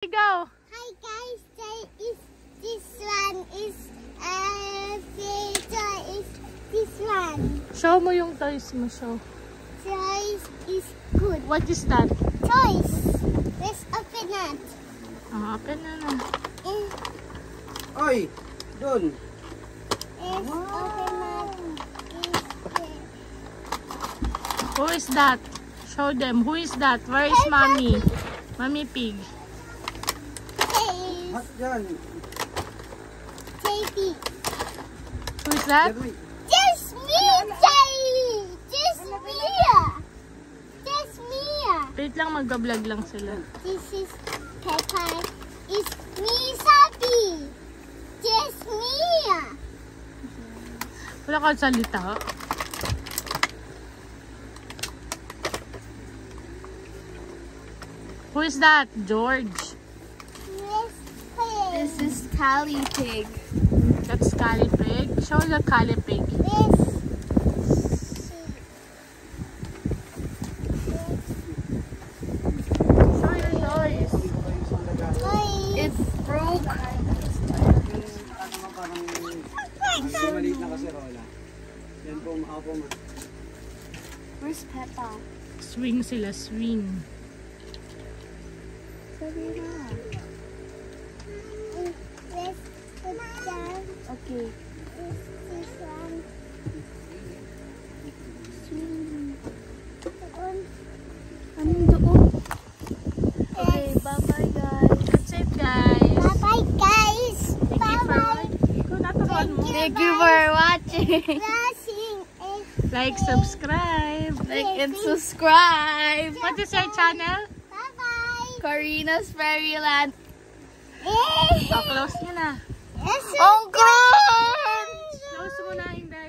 Go. Hi guys, this one is this one. Show mo yung toys mo, show. Toys is good. What is that? Toys. Let's open it. Open na. Oy, dun. Let's open it. Who is that? Show them. Who is that? Where is mommy? Mommy pig. At yan. JP. Who is that? Just me, Jay. Just Mia. Just Mia. Wait lang, mag-vlog lang sila. This is Peppa. It's me, Sabi. Just Mia. Wala ka salita. Who is that? George. This This is Cali Pig. That's Cali pig. Show the Cali pig. Show your toys. It's broke. Maliit na kasi rola. Yan po, ako ma. Where's Peppa? Swing sila, swing. Sabi na. Let's put down Okay. this one. Ano doon? Okay, bye-bye guys. That's it, guys. Bye-bye, guys. Thank you for watching. Ikaw naturuan mo. Thank you for watching. Watching. Like, subscribe. Like and subscribe. What is your channel? Bye-bye. Karina's Fairyland. Oh, close nyo na. Oh God! Close mo na, Inday.